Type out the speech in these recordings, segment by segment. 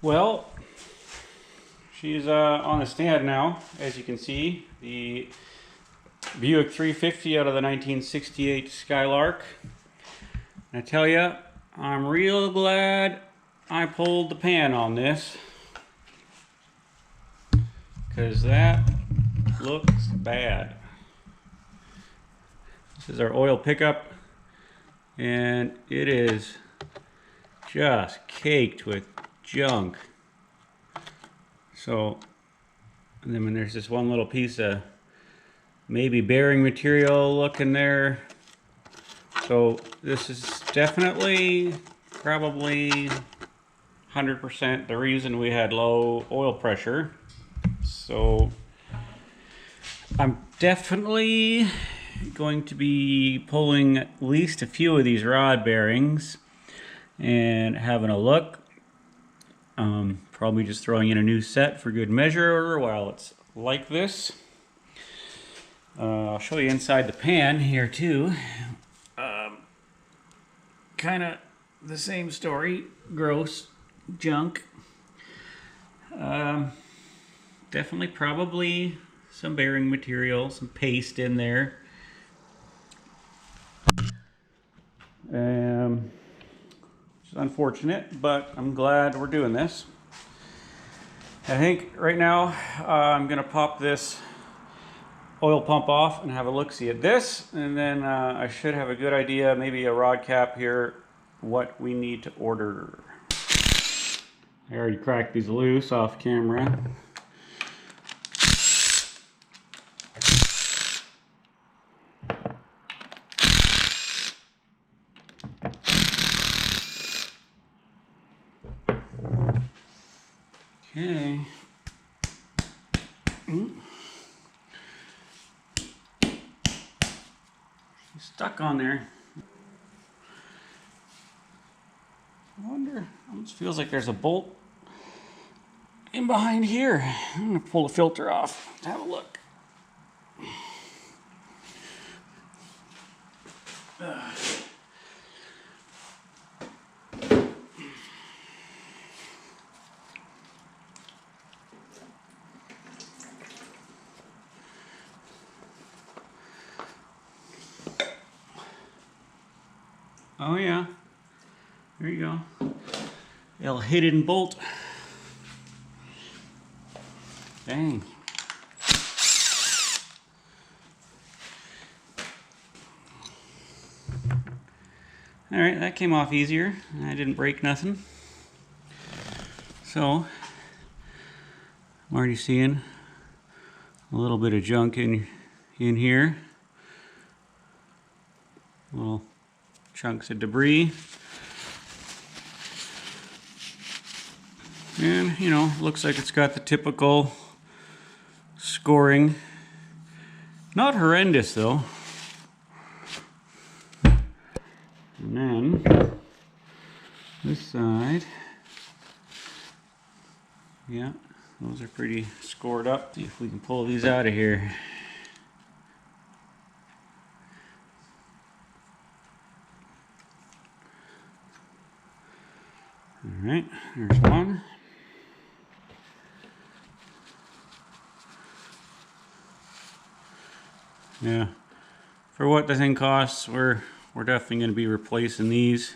Well, she's on the stand now, as you can see. The Buick 350 out of the 1968 Skylark. And I tell you, I'm real glad I pulled the pan on this, because that looks bad. This is our oil pickup, and it is just caked with junk. So, and then there's this one little piece of maybe bearing material looking there. So this is definitely, probably 100% the reason we had low oil pressure. So I'm definitely going to be pulling at least a few of these rod bearings and having a look. Probably just throwing in a new set for good measure while it's like this. I'll show you inside the pan here too. Kind of the same story. Gross junk. Definitely probably some bearing material, some paste in there. Which is unfortunate, but I'm glad we're doing this. I think right now I'm going to pop this oil pump off and have a look-see at this, and then I should have a good idea, maybe a rod cap here, what we need to order. I already cracked these loose off camera. Okay. She's stuck on there. I wonder, it almost feels like there's a bolt in behind here. I'm gonna pull the filter off to have a look. Oh yeah, there you go. Little hidden bolt. Dang. All right, that came off easier. I didn't break nothing. So, I'm already seeing a little bit of junk in here. Little chunks of debris. And, you know, looks like it's got the typical scoring. Not horrendous though. And then this side, yeah, those are pretty scored up. See if we can pull these out of here. All right, there's one. Yeah, for what the thing costs, we're definitely going to be replacing these.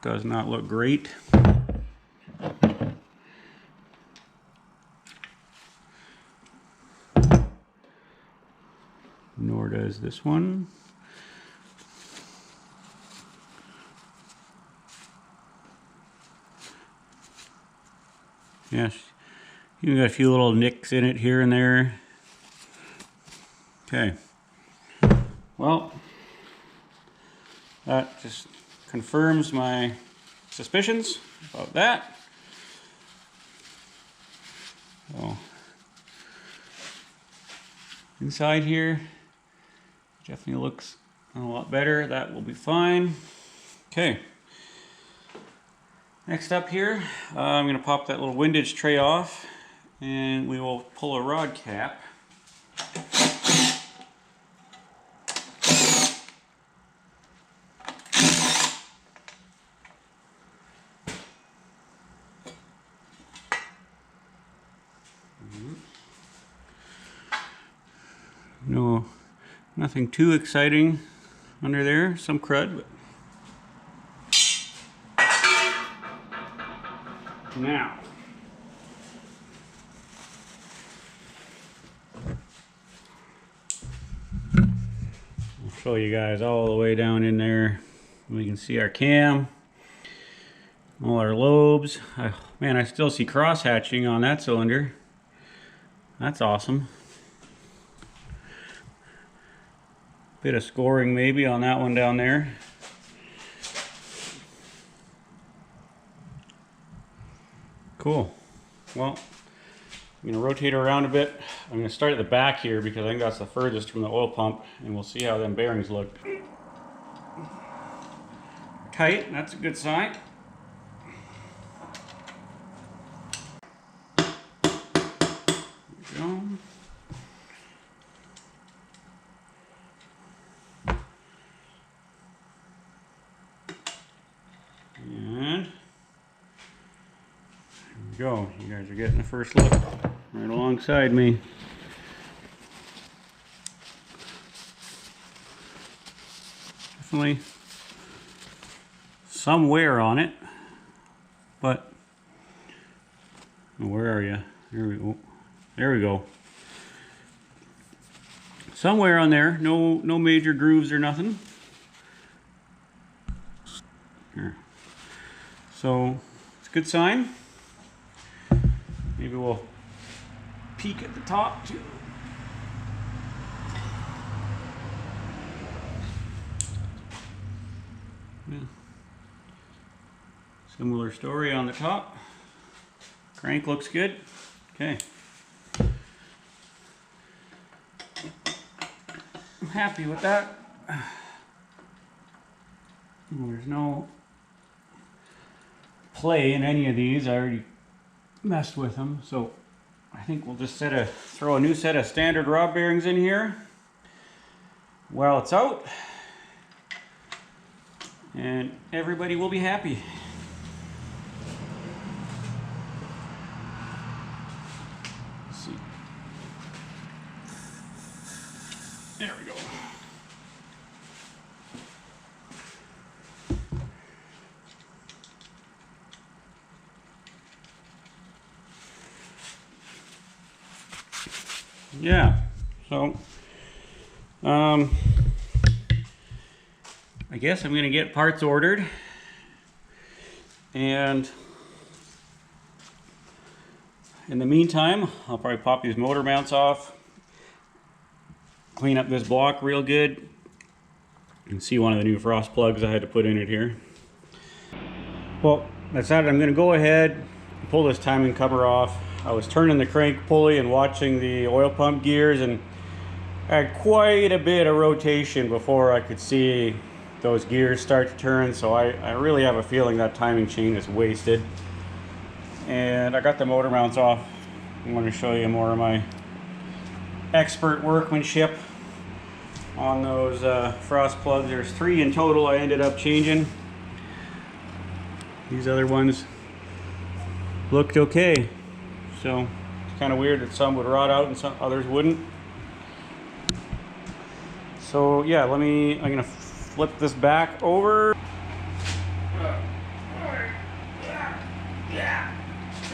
Does not look great. Nor does this one. Yes, you got a few little nicks in it here and there. Okay. Well, that just confirms my suspicions about that. So, inside here definitely looks a lot better. That will be fine. Okay. Next up here, I'm going to pop that little windage tray off, and we will pull a rod cap. No, nothing too exciting under there. Some crud, but now I'll show you guys all the way down in there. We can see our cam, all our lobes. Man, I still see cross hatching on that cylinder. That's awesome. Bit of scoring maybe on that one down there. Cool. Well, I'm going to rotate her around a bit. I'm going to start at the back here because I think that's the furthest from the oil pump, and we'll see how them bearings look. Tight, that's a good sign. There we go. And there we go. You guys are getting the first look right alongside me. Definitely some wear on it, but where are you? There we go. There we go. Some wear on there. No major grooves or nothing. Here. So it's a good sign. Maybe we'll peek at the top too. Yeah. Similar story on the top. Crank looks good. Okay. I'm happy with that. There's no play in any of these. I already messed with them, so I think we'll just throw a new set of standard rod bearings in here while it's out, and everybody will be happy. Let's see. There we go. Yeah, so I guess I'm gonna get parts ordered, and in the meantime I'll probably pop these motor mounts off, clean up this block real good, and see one of the new frost plugs I had to put in it here. Well, I decided I'm gonna go ahead and pull this timing cover off. I was turning the crank pulley and watching the oil pump gears, and I had quite a bit of rotation before I could see those gears start to turn, so I really have a feeling that timing chain is wasted. And I got the motor mounts off. I'm going to show you more of my expert workmanship on those frost plugs. There's 3 in total I ended up changing. These other ones looked okay. So it's kind of weird that some would rot out and some others wouldn't. So yeah, I'm gonna flip this back over.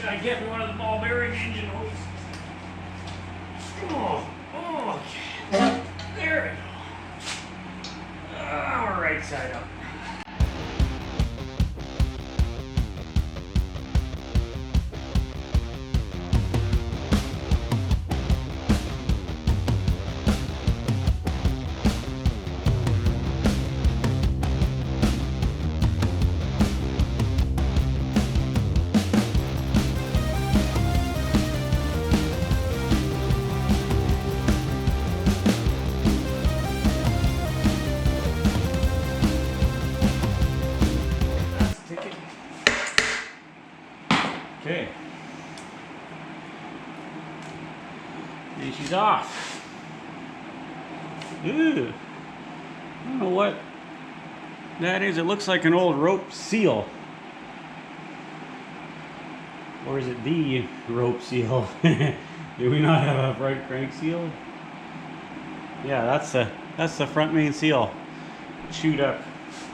Can I get me one of the ball bearing engine hoses? Oh, okay. There we go. We're right side up. Okay. And she's off. Ooh. I don't know what that is. It looks like an old rope seal. Or is it the rope seal? Do we not have a right crank seal? Yeah, that's the front main seal, chewed up,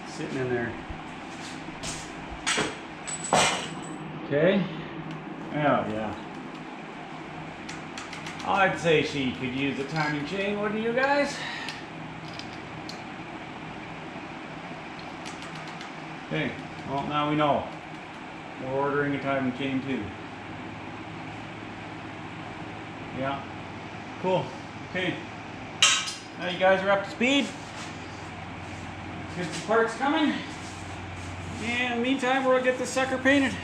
sitting in there. Okay. Oh yeah. I'd say she could use a timing chain, wouldn't you guys? Okay. Well, now we know. We're ordering a timing chain too. Yeah. Cool. Okay. Now you guys are up to speed. Get some parts coming. And in the meantime, we'll get this sucker painted.